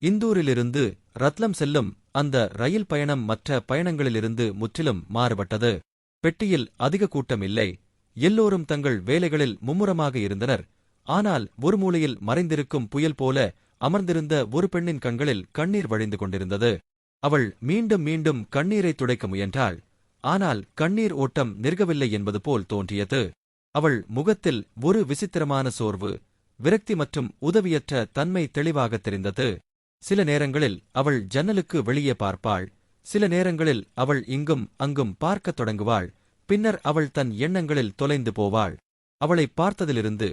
இந்தூரிலிருந்து ரத்லம் செல்லும் அந்த ரயில் பயணம் மற்ற பயணங்களிலிருந்து முற்றிலும் மாறுபட்டது. பெட்டியில் அதிக கூட்டம் இல்லை. எல்லோரும் தங்கள் வேலைகளில் மும்முரமாக இருந்தனர். ஆனால் ஒரு மூலையில் மறைந்திருக்கும் புயல் போல அமர்ந்திருந்த ஒரு பெண்ணின் கண்களில் கண்ணீர் வழிந்து கொண்டிருந்தது. அவள் மீண்டும் மீண்டும் கண்ணீரை துடைக்க முயன்றாள். ஆனால் கண்ணீர் ஓட்டம் நிற்கவில்லை என்பது போல் தோன்றியது. அவள் முகத்தில் ஒரு விசித்திரமான சோர்வு, விரக்தி மற்றும் உதவியற்ற தன்மை தெளிவாகத் தெரிந்தது. சில நேரங்களில் அவள் ஜன்னலுக்கு வெளியே பார்ப்பாள். சில நேரங்களில் அவள் இங்கும் அங்கும் பார்க்கத் தொடங்குவாள். பின்னர் அவள் தன் எண்ணங்களில் தொலைந்து போவாள். அவளைப் பார்த்ததிலிருந்து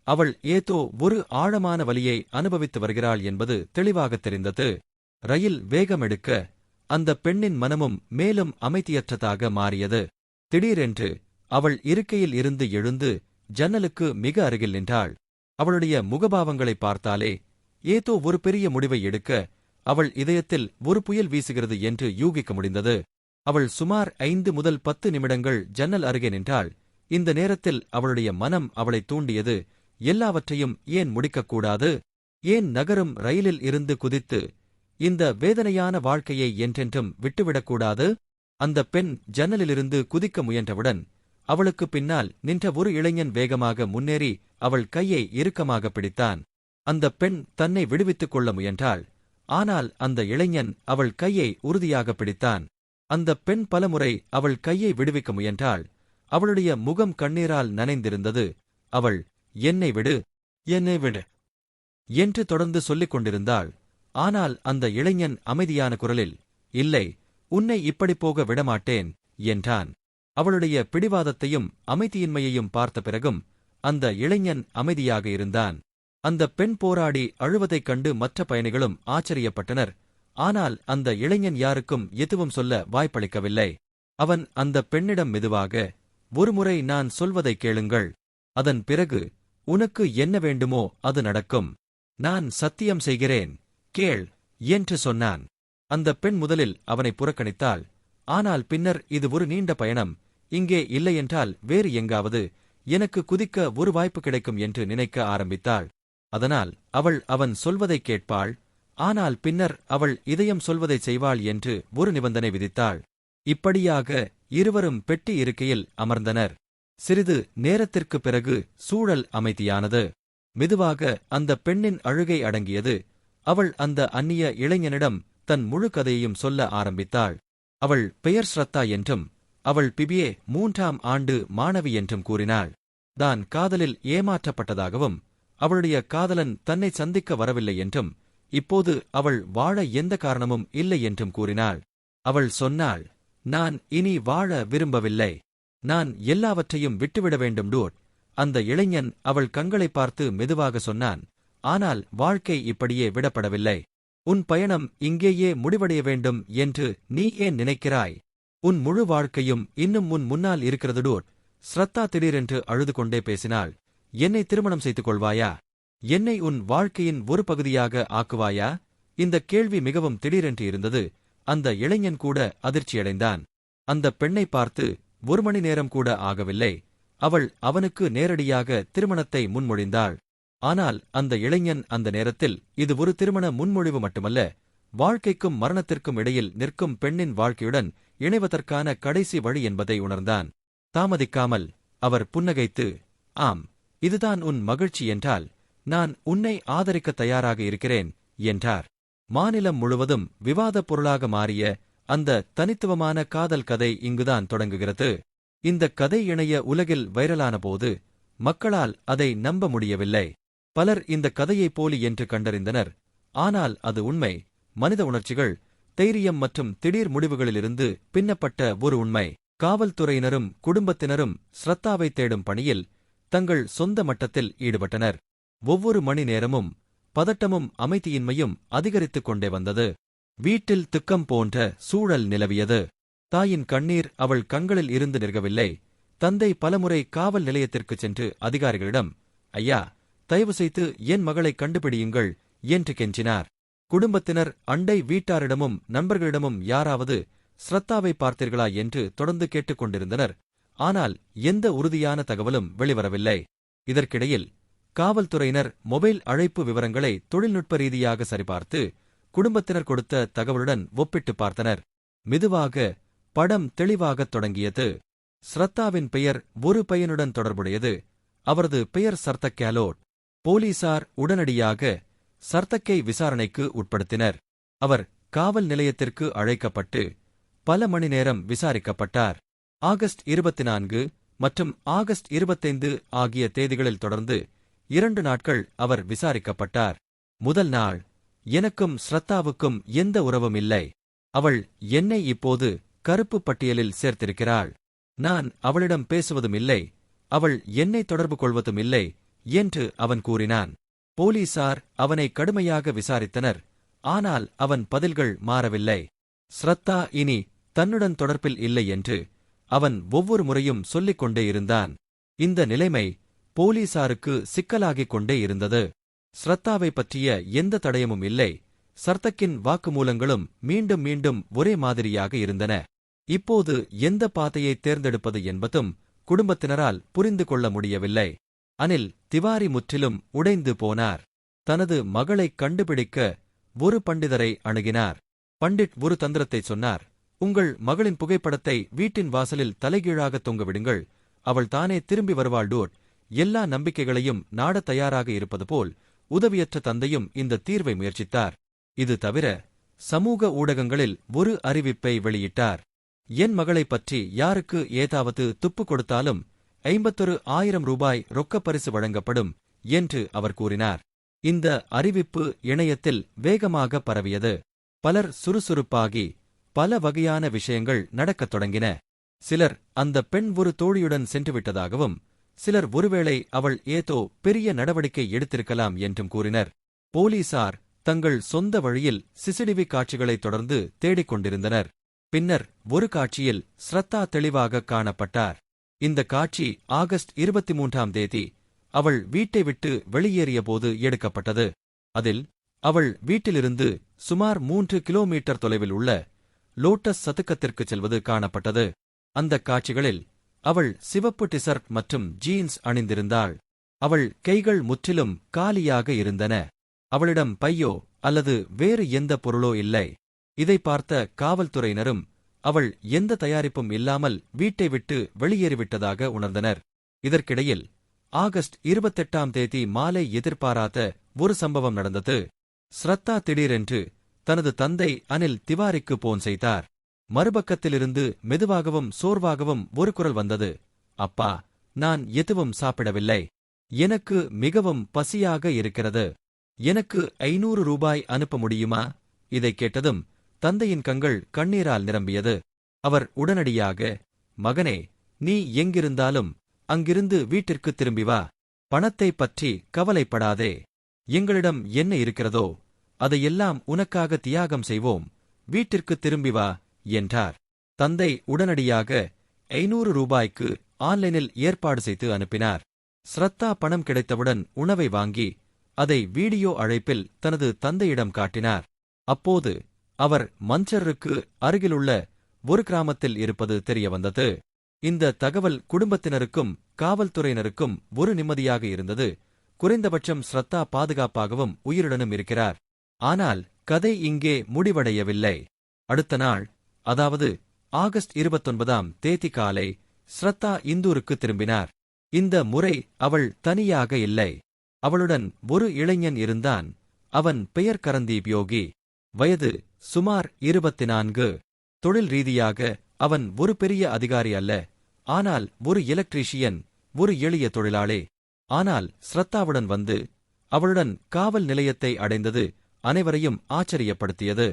அவள் ஏதோ ஒரு ஆழமான வலியை அனுபவித்து வருகிறாள் என்பது தெளிவாகத் தெரிந்தது. ரயில் வேகமெடுக்க அந்த பெண்ணின் மனமும் மேலும் அமைதியற்றதாக மாறியது. திடீரென்று அவள் இருக்கையில் இருந்து எழுந்து ஜன்னலுக்கு மிக அருகில் நின்றாள். அவளுடைய முகபாவங்களை பார்த்தாலே ஏதோ ஒரு பெரிய முடிவை எடுக்க அவள் இதயத்தில் ஒரு புயல் வீசுகிறது என்று யூகிக்க முடிந்தது. அவள் சுமார் 5 முதல் 10 நிமிடங்கள் ஜன்னல் அருகே நின்றாள். இந்த நேரத்தில் அவளுடைய மனம் அவளை தூண்டியது. எல்லாவற்றையும் ஏன் முடிக்கக்கூடாது? ஏன் நகரும் ரயிலில் இருந்து குதித்து இந்த வேதனையான வாழ்க்கையை என்றென்றும் விட்டுவிடக்கூடாது? அந்த பெண் ஜன்னலிலிருந்து குதிக்க முயன்றவுடன் அவளுக்கு பின்னால் நின்ற ஒரு இளைஞன் வேகமாக முன்னேறி அவள் கையை இறுக்கமாக பிடித்தான். அந்த பெண் தன்னை விடுவித்துக் கொள்ள முயன்றாள். ஆனால் அந்த இளைஞன் அவள் கையை உறுதியாக பிடித்தான். அந்த பெண் பலமுறை அவள் கையை விடுவிக்க முயன்றாள். அவளுடைய முகம் கண்ணீரால் நனைந்திருந்தது. அவள், என்னை விடு, என்னை விடு என்று தொடர்ந்து சொல்லிக் கொண்டிருந்தாள். ஆனால் அந்த இளைஞன் அமைதியான குரலில், இல்லை, உன்னை இப்படிப் போக விடமாட்டேன் என்றான். அவளுடைய பிடிவாதத்தையும் அமைதியின்மையையும் பார்த்த பிறகும் அந்த இளைஞன் அமைதியாக இருந்தான். அந்த பெண் போராடி அழுவதைக் கண்டு மற்ற பயணிகளும் ஆச்சரியப்பட்டனர். ஆனால் அந்த இளைஞன் யாருக்கும் எதுவும் சொல்ல வாய்ப்பளிக்கவில்லை. அவன் அந்த பெண்ணிடம் மெதுவாக, ஒருமுறை நான் சொல்வதை கேளுங்கள். அதன் பிறகு உனக்கு என்ன வேண்டுமோ அது நடக்கும். நான் சத்தியம் செய்கிறேன், கேள் என்று சொன்னான். அந்த பெண் முதலில் அவனை புறக்கணித்தாள். ஆனால் பின்னர் இது ஒரு நீண்ட பயணம், இங்கே இல்லையென்றால் வேறு எங்காவது எனக்கு குதிக்க ஒரு வாய்ப்பு கிடைக்கும் என்று நினைக்க ஆரம்பித்தாள். அதனால் அவன் சொல்வதைக் கேட்பாள். ஆனால் பின்னர் அவள் இதயம் சொல்வதைச் செய்வாள் என்று ஒரு நிபந்தனை விதித்தாள். இப்படியாக இருவரும் பெட்டி இருக்கையில் அமர்ந்தனர். சிறிது நேரத்திற்குப் பிறகு சூழல் அமைதியானது. மெதுவாக அந்த பெண்ணின் அழுகை அடங்கியது. அவள் அந்த அந்நிய இளைஞனிடம் தன் முழு கதையையும் சொல்ல ஆரம்பித்தாள். அவள் பெயர் ஸ்ரத்தா என்றும் அவள் பிபிஏ 3ஆம் ஆண்டு மாணவி என்றும் கூறினாள். தான் காதலில் ஏமாற்றப்பட்டதாகவும் அவளுடைய காதலன் தன்னை சந்திக்க வரவில்லை என்றும் இப்போது அவள் வாழ எந்த காரணமும் இல்லை என்றும் கூறினாள். அவள் சொன்னாள், நான் இனி வாழ விரும்பவில்லை. நான் எல்லாவற்றையும் விட்டுவிட வேண்டும் டூட். அந்த இளைஞன் அவள் கண்களை பார்த்து மெதுவாக சொன்னான், ஆனால் வாழ்க்கை இப்படியே விடப்படவில்லை. உன் பயணம் இங்கேயே முடிவடைய வேண்டும் என்று நீ ஏன் நினைக்கிறாய்? உன் முழு வாழ்க்கையும் இன்னும் உன் முன்னால் இருக்கிறது டூட். ஸ்ரத்தா திடீரென்று அழுது கொண்டே பேசினாள். என்னை திருமணம் செய்து கொள்வாயா? என்னை உன் வாழ்க்கையின் ஒரு பகுதியாக ஆக்குவாயா? இந்த கேள்வி மிகவும் திடீரென்று இருந்தது. அந்த இளைஞன் கூட அதிர்ச்சியடைந்தான். அந்த பெண்ணை பார்த்து 1 மணி நேரம் கூட ஆகவில்லை. அவள் அவனுக்கு நேரடியாக திருமணத்தை முன்மொழிந்தாள். ஆனால் அந்த இளைஞன் அந்த நேரத்தில் இது ஒரு திருமண முன்மொழிவு மட்டுமல்ல, வாழ்க்கைக்கும் மரணத்திற்கும் இடையில் நிற்கும் பெண்ணின் வாழ்க்கையுடன் இணைவதற்கான கடைசி வழி என்பதை உணர்ந்தான். தாமதிக்காமல் அவர் புன்னகைத்து, ஆம், இதுதான் உன் மகிழ்ச்சி என்றால் நான் உன்னை ஆதரிக்க தயாராக இருக்கிறேன் என்றார். மாநிலம் முழுவதும் விவாதப் பொருளாக மாறிய அந்த தனித்துவமான காதல் கதை இங்குதான் தொடங்குகிறது. இந்த கதை இணைய உலகில் வைரலான போது மக்களால் அதை நம்ப முடியவில்லை. பலர் இந்த கதையை போலி என்று கண்டறிந்தனர். ஆனால் அது உண்மை. மனித உணர்ச்சிகள், தைரியம் மற்றும் திடீர் முடிவுகளிலிருந்து பின்னப்பட்ட ஒரு உண்மை. காவல்துறையினரும் குடும்பத்தினரும் ஸ்ரத்தாவை தேடும் பணியில் தங்கள் சொந்த மட்டத்தில் ஈடுபட்டனர். ஒவ்வொரு மணி நேரமும் பதட்டமும் அமைதியின்மையும் அதிகரித்துக் கொண்டே வந்தது. வீட்டில் துக்கம் போன்ற சூழல் நிலவியது. தாயின் கண்ணீர் அவள் கண்களில் இருந்து நிற்கவில்லை. தந்தை பலமுறை காவல் நிலையத்திற்குச் சென்று அதிகாரிகளிடம், ஐயா, தயவு செய்து என் மகளை கண்டுபிடியுங்கள் என்று கெஞ்சினார். குடும்பத்தினர் அண்டை வீட்டாரிடமும் நண்பர்களிடமும் யாராவது ஸ்ரத்தாவை பார்த்தீர்களா என்று தொடர்ந்து கேட்டுக்கொண்டிருந்தனர். ஆனால் எந்த உறுதியான தகவலும் வெளிவரவில்லை. இதற்கிடையில் காவல்துறையினர் மொபைல் அழைப்பு விவரங்களை தொழில்நுட்ப ரீதியாக சரிபார்த்து குடும்பத்தினர் கொடுத்த தகவலுடன் ஒப்பிட்டுப் பார்த்தனர். மெதுவாக படம் தெளிவாகத் தொடங்கியது. ஸ்ரத்தாவின் பெயர் ஒரு பையனுடன் தொடர்புடையது. அவரது பெயர் சர்தக் கேலோட். போலீசார் உடனடியாக சர்தக்கை விசாரணைக்கு உட்படுத்தினர். அவர் காவல் நிலையத்திற்கு அழைக்கப்பட்டு பல மணி நேரம் விசாரிக்கப்பட்டார். ஆகஸ்ட் 24 மற்றும் ஆகஸ்ட் 25 ஆகிய தேதிகளில் தொடர்ந்து 2 நாட்கள் அவர் விசாரிக்கப்பட்டார். முதல் நாள், எனக்கும் ஸ்ரத்தாவுக்கும் எந்த உறவும் இல்லை. அவள் என்னை இப்போது கருப்பு பட்டியலில் சேர்த்திருக்கிறாள். நான் அவளிடம் பேசுவதும் இல்லை, அவள் என்னை தொடர்பு கொள்வதும் இல்லை என்று அவன் கூறினான். போலீசார் அவனை கடுமையாக விசாரித்தனர். ஆனால் அவன் பதில்கள் மாறவில்லை. ஸ்ரத்தா இனி தன்னுடன் தொடர்பில் இல்லை என்று அவன் ஒவ்வொரு முறையும் சொல்லிக் கொண்டே இருந்தான். இந்த நிலைமை போலீசாருக்கு சிக்கலாகிக் கொண்டே இருந்தது. ஸ்ரத்தாவை பற்றிய எந்த தடயமும் இல்லை. சர்தக்கின் வாக்குமூலங்களும் மீண்டும் மீண்டும் ஒரே மாதிரியாக இருந்தன. இப்போது எந்த பாதையை தேர்ந்தெடுப்பது என்பதும் குடும்பத்தினரால் புரிந்து கொள்ள முடியவில்லை. அனில் திவாரி முற்றிலும் உடைந்து போனார். தனது மகளைக் கண்டுபிடிக்க ஒரு பண்டிதரை அணுகினார். பண்டிட் ஒரு தந்திரத்தை சொன்னார். உங்கள் மகளின் புகைப்படத்தை வீட்டின் வாசலில் தலைகீழாக தொங்கவிடுங்கள், அவள் தானே திரும்பி வருவாள். டோட் எல்லா நம்பிக்கைகளையும் நாடத் தயாராக இருப்பது போல் உதவியற்ற தந்தையும் இந்த தீர்வை முயற்சித்தார். இது தவிர சமூக ஊடகங்களில் ஒரு அறிவிப்பை வெளியிட்டார். என் மகளைப் பற்றி யாருக்கு ஏதாவது துப்பு கொடுத்தாலும் 51,000 ரூபாய் ரொக்கப் பரிசு வழங்கப்படும் என்று அவர் கூறினார். இந்த அறிவிப்பு இணையத்தில் வேகமாக பரவியது. பலர் சுறுசுறுப்பாகி பல வகையான விஷயங்கள் நடக்கத் தொடங்கின. சிலர் அந்த பெண் ஒரு தோழியுடன் சென்றுவிட்டதாகவும், சிலர் ஒருவேளை அவள் ஏதோ பெரிய நடவடிக்கை எடுத்திருக்கலாம் என்றும் கூறினர். போலீசார் தங்கள் சொந்த வழியில் சிசிடிவி காட்சிகளை தொடர்ந்து தேடிக் கொண்டிருந்தனர். பின்னர் ஒரு காட்சியில் ஸ்ரத்தா தெளிவாக காணப்பட்டார். இந்த காட்சி ஆகஸ்ட் 23ஆம் தேதி அவள் வீட்டை விட்டு வெளியேறியபோது எடுக்கப்பட்டது. அதில் அவள் வீட்டிலிருந்து சுமார் 3 கிலோமீட்டர் தொலைவில் உள்ள லோட்டஸ் சதுக்கத்திற்குச் செல்வது காணப்பட்டது. அந்த காட்சிகளில் அவள் சிவப்பு டிசர்ட் மற்றும் ஜீன்ஸ் அணிந்திருந்தாள். அவள் கைகள் முற்றிலும் காலியாக இருந்தன. அவளிடம் பையோ அல்லது வேறு எந்த பொருளோ இல்லை. இதை பார்த்த காவல்துறையினரும் அவள் எந்த தயாரிப்பும் இல்லாமல் வீட்டை விட்டு வெளியேறிவிட்டதாக உணர்ந்தனர். இதற்கிடையில் ஆகஸ்ட் 28ஆம் தேதி மாலை எதிர்பாராத ஒரு சம்பவம் நடந்தது. ஸ்ரத்தா திடீரென்று தனது தந்தை அனில் திவாரிக்கு போன் செய்தார். மறுபக்கத்திலிருந்து மெதுவாகவும் சோர்வாகவும் ஒரு குரல் வந்தது. அப்பா, நான் எதுவும் சாப்பிடவில்லை. எனக்கு மிகவும் பசியாக இருக்கிறது. எனக்கு 500 ரூபாய் அனுப்ப முடியுமா? இதைக் கேட்டதும் தந்தையின் கண்கள் கண்ணீரால் நிரம்பியது. அவர் உடனடியாக, மகனே, நீ எங்கிருந்தாலும் அங்கிருந்து வீட்டிற்கு திரும்பி வா. பணத்தைப் பற்றி கவலைப்படாதே. எங்களிடம் என்ன இருக்கிறதோ அதையெல்லாம் உனக்காக தியாகம் செய்வோம். வீட்டிற்கு திரும்பி வா என்றார். தந்தை உடனடியாக 500 ரூபாய்க்கு ஆன்லைனில் ஏற்பாடு செய்து அனுப்பினார். ஸ்ரத்தா பணம் கிடைத்தவுடன் உணவை வாங்கி அதை வீடியோ அழைப்பில் தனது தந்தையிடம் காட்டினார். அப்போது அவர் மஞ்சருக்கு அருகிலுள்ள ஒரு கிராமத்தில் இருப்பது தெரியவந்தது. இந்த தகவல் குடும்பத்தினருக்கும் காவல்துறையினருக்கும் ஒரு நிம்மதியாக இருந்தது. குறைந்தபட்சம் ஸ்ரத்தா பாதுகாப்பாகவும் உயிருடனும் இருக்கிறார். ஆனால் கதை இங்கே முடிவடையவில்லை. அடுத்த நாள், அதாவது ஆகஸ்ட் 29ஆம் தேதி காலை ஸ்ரத்தா இந்தூருக்கு திரும்பினார். இந்த முறை அவள் தனியாக இல்லை. அவளுடன் ஒரு இளைஞன் இருந்தான். அவன் பெயர் கரந்தீப் யோகி. வயது சுமார் 24. தொழில் ரீதியாக அவன் ஒரு பெரிய அதிகாரி அல்ல. ஆனால் ஒரு எலக்ட்ரீஷியன், ஒரு எளிய தொழிலாளி. ஆனால் ஸ்ரத்தாவுடன் வந்து அவளுடன் காவல் நிலையத்தை அடைந்தது அனைவரையும் ஆச்சரியப்படுத்தியது.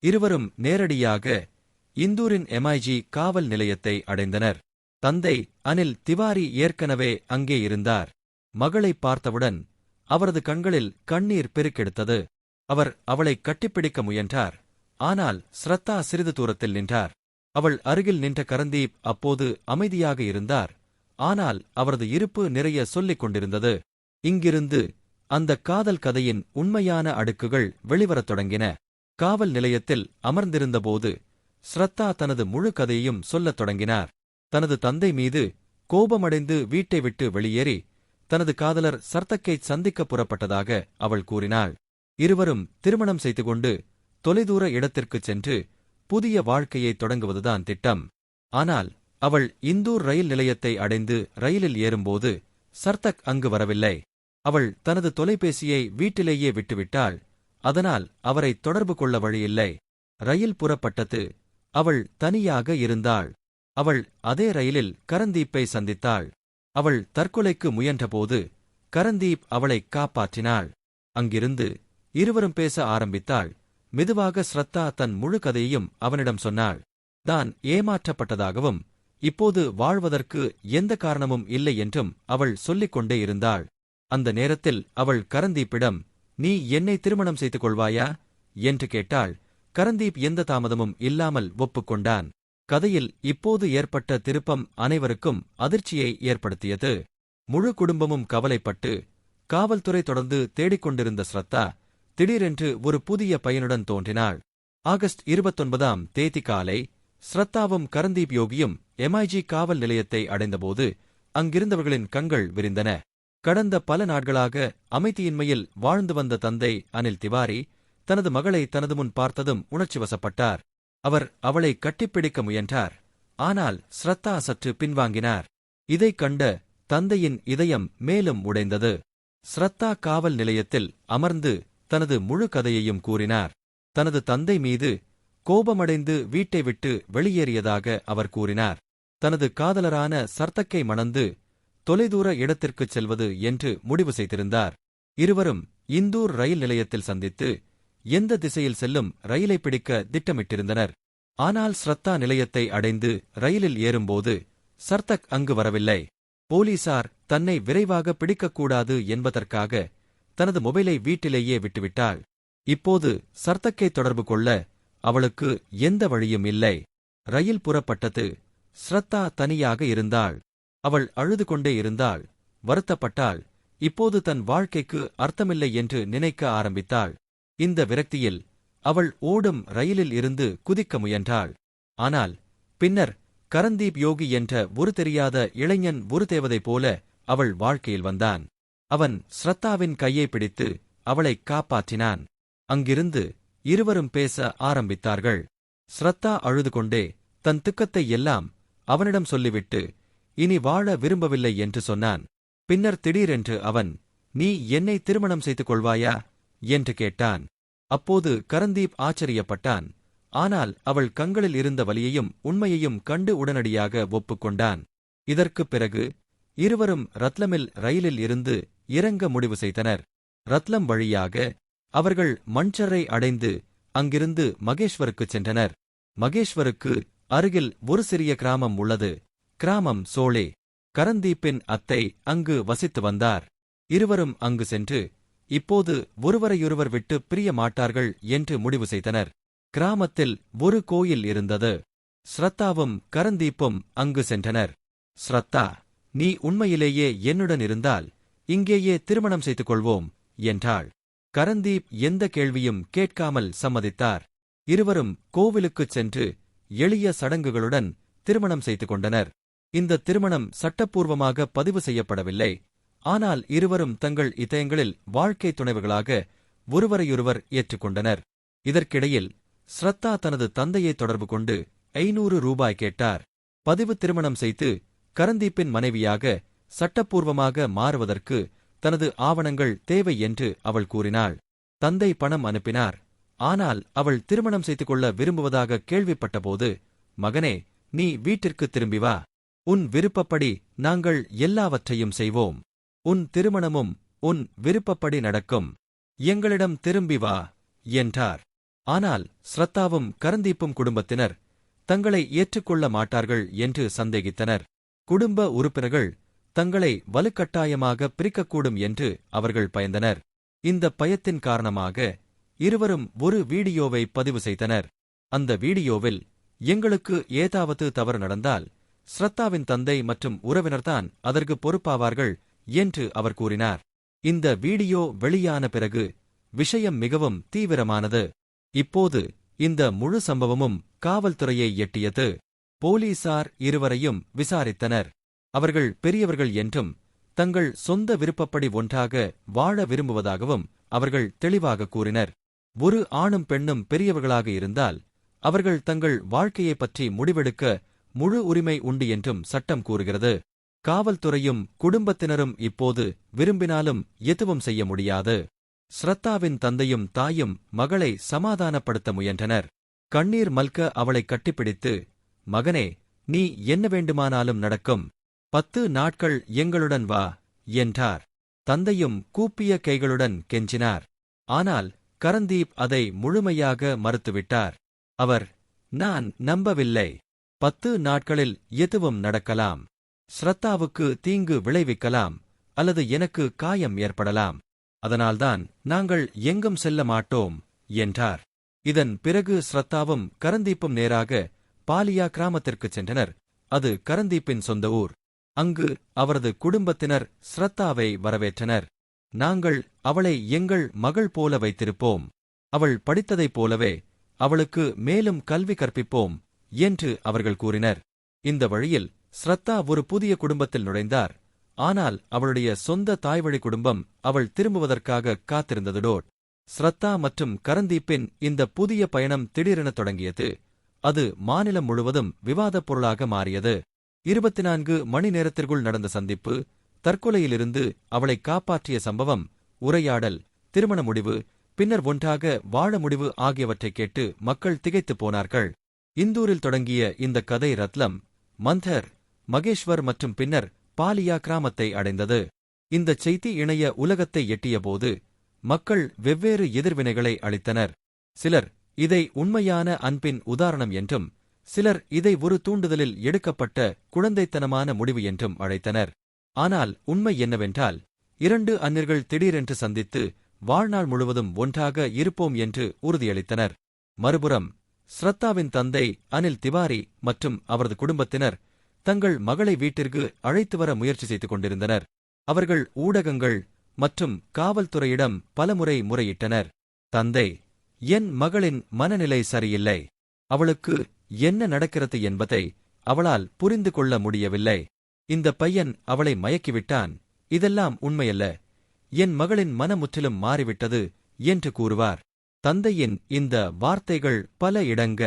இருவரும் நேரடியாக இந்தூரின் எம்ஐஜி காவல் நிலையத்தை அடைந்தனர். தந்தை அனில் திவாரி ஏற்கனவே அங்கே இருந்தார். மகளை பார்த்தவுடன் அவரது கண்களில் கண்ணீர் பெருக்கெடுத்தது. அவர் அவளை கட்டிப்பிடிக்க முயன்றார். ஆனால் ஸ்ரத்தா சிறிது தூரத்தில் நின்றார். அவள் அருகில் நின்ற கரந்தீப் அப்போது அமைதியாக இருந்தார். ஆனால் அவரது இருப்பு நிறைய சொல்லிக் கொண்டிருந்தது. இங்கிருந்து அந்த காதல் கதையின் உண்மையான அடுக்குகள் வெளிவரத் தொடங்கின. காவல் நிலையத்தில் அமர்ந்திருந்தபோது ஸ்ரத்தா தனது முழு கதையையும் சொல்லத் தொடங்கினார். தனது தந்தை மீது கோபமடைந்து வீட்டை விட்டு வெளியேறி தனது காதலர் சர்தக்கை சந்திக்க புறப்பட்டதாக அவள் கூறினாள். இருவரும் திருமணம் செய்து கொண்டு தொலைதூர இடத்திற்குச் சென்று புதிய வாழ்க்கையை தொடங்குவதுதான் திட்டம். ஆனால் அவள் இந்தூர் ரயில் நிலையத்தை அடைந்து ரயிலில் ஏறும்போது சர்தக் அங்கு வரவில்லை. அவள் தனது தொலைபேசியை வீட்டிலேயே விட்டுவிட்டாள். அதனால் அவரை தொடர்பு கொள்ள வழியில்லை. ரயில் புறப்பட்டது. அவள் தனியாக இருந்தாள். அவள் அதே ரயிலில் கரந்தீப்பை சந்தித்தாள். அவள் தற்கொலைக்கு முயன்றபோது கரந்தீப் அவளை காப்பாற்றினாள். அங்கிருந்து இருவரும் பேச ஆரம்பித்தாள். மெதுவாக ஸ்ரத்தா தன் முழு கதையையும் அவனிடம் சொன்னாள். தான் ஏமாற்றப்பட்டதாகவும் இப்போது வாழ்வதற்கு எந்த காரணமும் இல்லை என்றும் அவள் சொல்லிக் கொண்டே இருந்தாள். அந்த நேரத்தில் அவள் கரந்தீப்பிடம், "நீ என்னை திருமணம் செய்து கொள்வாயா?" என்று கேட்டாள். கரந்தீப் எந்த தாமதமும் இல்லாமல் ஒப்புக்கொண்டான். கதையில் இப்போது ஏற்பட்ட திருப்பம் அனைவருக்கும் அதிர்ச்சியை ஏற்படுத்தியது. முழு குடும்பமும் கவலைப்பட்டு காவல்துறை தொடர்ந்து தேடிக்கொண்டிருந்த ஸ்ரத்தா திடீரென்று ஒரு புதிய பையனுடன் தோன்றினாள். ஆகஸ்ட் 29ஆம் தேதி காலை ஸ்ரத்தாவும் கரந்தீப் யோகியும் MIG காவல் நிலையத்தை அடைந்தபோது அங்கிருந்தவர்களின் கண்கள் விரிந்தன. கடந்த பல நாட்களாக அமைதியின்மையில் வாழ்ந்து வந்த தந்தை அனில் திவாரி தனது மகளை தனது முன் பார்த்ததும் உணர்ச்சிவசப்பட்டார். அவர் அவளை கட்டிப்பிடிக்க முயன்றார். ஆனால் ஸ்ரத்தா சற்று பின்வாங்கினார். இதைக் கண்ட தந்தையின் இதயம் மேலும் உடைந்தது. ஸ்ரத்தா காவல் நிலையத்தில் அமர்ந்து தனது முழு கதையையும் கூறினார். தனது தந்தை மீது கோபமடைந்து வீட்டை விட்டு வெளியேறியதாக அவர் கூறினார். தனது காதலரான சர்தக்கை மணந்து தொலைதூர இடத்திற்குச் செல்வது என்று முடிவு செய்திருந்தார். இருவரும் இந்தூர் ரயில் நிலையத்தில் சந்தித்து எந்த திசையில் செல்லும் ரயிலை பிடிக்க திட்டமிட்டிருந்தனர். ஆனால் ஸ்ரத்தா நிலையத்தை அடைந்து ரயிலில் ஏறும்போது சர்தக் அங்கு வரவில்லை. போலீசார் தன்னை விரைவாக பிடிக்கக்கூடாது என்பதற்காக தனது மொபைலை வீட்டிலேயே விட்டுவிட்டாள். இப்போது சர்தக்கை தொடர்பு கொள்ள அவளுக்கு எந்த வழியும் இல்லை. ரயில் புறப்பட்டது. ஸ்ரத்தா தனியாக இருந்தாள். அவள் அழுது கொண்டே இருந்தாள். வருத்தப்பட்டாள். இப்போது தன் வாழ்க்கைக்கு அர்த்தமில்லை என்று நினைக்க ஆரம்பித்தாள். இந்த விரக்தியில் அவள் ஓடும் ரயிலில் இருந்து குதிக்க முயன்றாள். ஆனால் பின்னர் கரந்தீப் யோகி என்ற ஒரு தெரியாத இளைஞன் ஒரு தேவதை போல அவள் வாழ்க்கையில் வந்தான். அவன் ஸ்ரத்தாவின் கையை பிடித்து அவளை காப்பாற்றினான். அங்கிருந்து இருவரும் பேச ஆரம்பித்தார்கள். ஸ்ரத்தா அழுது கொண்டே தன் துக்கத்தை எல்லாம் அவனிடம் சொல்லிவிட்டு இனி வாழ விரும்பவில்லை என்று சொன்னான். பின்னர் திடீரென்று அவன், "நீ என்னை திருமணம் செய்து கொள்வாயா?" என்று கேட்டான். அப்போது கரந்தீப் ஆச்சரியப்பட்டான். ஆனால் அவள் கண்களில் இருந்த வலியையும் உண்மையையும் கண்டு உடனடியாக ஒப்புக்கொண்டான். இதற்குப் பிறகு இருவரும் ரத்லமில் ரயிலில் இருந்து இறங்க முடிவு செய்தனர். ரத்லம் வழியாக அவர்கள் மன்சரை அடைந்து அங்கிருந்து மகேஷ்வருக்குச் சென்றனர். மகேஷ்வருக்கு அருகில் ஒரு சிறிய கிராமம் உள்ளது. கிராமம் சோளே. கரந்தீப்பின் அத்தை அங்கு வசித்து வந்தார். இருவரும் அங்கு சென்று இப்போது ஒருவரையொருவர் விட்டு பிரிய மாட்டார்கள் என்று முடிவு செய்தனர். கிராமத்தில் ஒரு கோயில் இருந்தது. ஸ்ரத்தாவும் கரந்தீப்பும் அங்கு சென்றனர். ஸ்ரத்தா, "நீ உண்மையிலேயே என்னுடன் இருந்தால் இங்கேயே திருமணம் செய்து கொள்வோம்" என்றாள். கரந்தீப் எந்த கேள்வியும் கேட்காமல் சம்மதித்தார். இருவரும் கோவிலுக்குச் சென்று எளிய சடங்குகளுடன் திருமணம் செய்து கொண்டனர். இந்த திருமணம் சட்டப்பூர்வமாக பதிவு செய்யப்படவில்லை. ஆனால் இருவரும் தங்கள் இதயங்களில் வாழ்க்கை துணைவுகளாக ஒருவரையொருவர் ஏற்றுக்கொண்டனர். இதற்கிடையில் ஸ்ரத்தா தனது தந்தையை தொடர்பு கொண்டு 500 ரூபாய் கேட்டார். பதிவு திருமணம் செய்து கரந்தீப்பின் மனைவியாக சட்டப்பூர்வமாக மாறுவதற்கு தனது ஆவணங்கள் தேவை என்று அவள் கூறினாள். தந்தை பணம் அனுப்பினார். ஆனால் அவள் திருமணம் செய்து கொள்ள விரும்புவதாக கேள்விப்பட்டபோது, "மகனே, நீ வீட்டிற்கு திரும்பி வா. உன் விருப்பப்படி நாங்கள் எல்லாவற்றையும் செய்வோம். உன் திருமணமும் உன் விருப்பப்படி நடக்கும். எங்களிடம் திரும்பி வா" என்றார். ஆனால் ஸ்ரத்தாவும் கரந்தீப்பும் குடும்பத்தினர் தங்களை ஏற்றுக்கொள்ள மாட்டார்கள் என்று சந்தேகித்தனர். குடும்ப உறுப்பினர்கள் தங்களை வலுக்கட்டாயமாக பிரிக்கக்கூடும் என்று அவர்கள் பயந்தனர். இந்த பயத்தின் காரணமாக இருவரும் ஒரு வீடியோவை பதிவு செய்தனர். அந்த வீடியோவில், "எங்களுக்கு ஏதாவது தவறு நடந்தால் ஸ்ரத்தாவின் தந்தை மற்றும் உறவினர்தான் அதற்கு பொறுப்பாவார்கள்" என்று அவர் கூறினார். இந்த வீடியோ வெளியான பிறகு விஷயம் மிகவும் தீவிரமானது. இப்போது இந்த முழு சம்பவமும் காவல்துறையை எட்டியது. போலீசார் இருவரையும் விசாரித்தனர். அவர்கள் பெரியவர்கள் என்றும் தங்கள் சொந்த விருப்பப்படி ஒன்றாக வாழ விரும்புவதாகவும் அவர்கள் தெளிவாக கூறினர். ஒரு ஆணும் பெண்ணும் பெரியவர்களாக இருந்தால் அவர்கள் தங்கள் வாழ்க்கையைப் பற்றி முடிவெடுக்க முழு உரிமை உண்டு என்றும் சட்டம் கூறுகிறது. காவல்துறையும் குடும்பத்தினரும் இப்போது விரும்பினாலும் எதுவும் செய்ய முடியாது. ஸ்ரத்தாவின் தந்தையும் தாயும் மகளை சமாதானப்படுத்த முயன்றனர். கண்ணீர் மல்க அவளை கட்டிப்பிடித்து, மகனே, நீ என்ன வேண்டுமானாலும் நடக்கும். 10 நாட்கள் எங்களுடன் வா என்றார். தந்தையும் கூப்பிய கைகளுடன் கெஞ்சினார். ஆனால் கரந்தீப் அதை முழுமையாக மறுத்துவிட்டார். அவர், நான் நம்பவில்லை. 10 நாட்களில் எதுவும் நடக்கலாம். ஸ்ரத்தாவுக்கு தீங்கு விளைவிக்கலாம் அல்லது எனக்கு காயம் ஏற்படலாம். அதனால்தான் நாங்கள் எங்கும் செல்ல மாட்டோம் என்றார். இதன் பிறகு ஸ்ரத்தாவும் கரந்தீப்பும் நேராக பாலியா கிராமத்திற்குச் சென்றனர். அது கரந்தீப்பின் சொந்த ஊர். அங்கு அவரது குடும்பத்தினர் ஸ்ரத்தாவை வரவேற்றனர். நாங்கள் அவளை எங்கள் மகள் போல வைத்திருப்போம். அவள் படித்ததைப் போலவே அவளுக்கு மேலும் கல்வி கற்பிப்போம் என்று அவர்கள் கூறினர். இந்த வழியில் ஸ்ரத்தா ஒரு புதிய குடும்பத்தில் நுழைந்தார். ஆனால் அவளுடைய சொந்த தாய்வழி குடும்பம் அவள் திரும்புவதற்காக காத்திருந்ததுடோட். ஸ்ரத்தா மற்றும் கரந்தீப்பின் இந்த புதிய பயணம் திடீரென தொடங்கியது. அது மாநிலம் முழுவதும் விவாதப் பொருளாக மாறியது. 24 மணி நேரத்திற்குள் நடந்த சந்திப்பு, தற்கொலையிலிருந்து அவளை காப்பாற்றிய சம்பவம், உரையாடல், திருமண முடிவு, பின்னர் ஒன்றாக வாழ முடிவு ஆகியவற்றைக் கேட்டு மக்கள் திகைத்துப் போனார்கள். இந்தூரில் தொடங்கிய இந்த கதை ரத்லம், மந்தர், மகேஷ்வர் மற்றும் பின்னர் பாலியா கிராமத்தை அடைந்தது. இந்தச் செய்தி இணைய உலகத்தை எட்டியபோது மக்கள் வெவ்வேறு எதிர்வினைகளை அளித்தனர். சிலர் இதை உண்மையான அன்பின் உதாரணம் என்றும், சிலர் இதை ஒரு தூண்டுதலில் எடுக்கப்பட்ட குழந்தைத்தனமான முடிவு என்றும் அழைத்தனர். ஆனால் உண்மை என்னவென்றால், 2 அந்நியர்கள் திடீரென்று சந்தித்து வாழ்நாள் முழுவதும் ஒன்றாக இருப்போம் என்று உறுதியளித்தனர். மறுபுறம் ஸ்ரத்தாவின் தந்தை அனில் திவாரி மற்றும் அவரது குடும்பத்தினர் தங்கள் மகளை வீட்டிற்கு அழைத்து வர முயற்சி செய்து கொண்டிருந்தனர். அவர்கள் ஊடகங்கள் மற்றும் காவல்துறையிடம் பலமுறை முறையிட்டனர். தந்தை, என் மகளின் மனநிலை சரியில்லை. அவளுக்கு என்ன நடக்கிறது என்பதை அவளால் புரிந்து கொள்ள முடியவில்லை. இந்த பையன் அவளை மயக்கிவிட்டான். இதெல்லாம் உண்மையல்ல. என் மகளின் மனமுற்றிலும் மாறிவிட்டது என்று கூறுவார். தந்தையின் இந்த வார்த்தைகள் பல இடங்க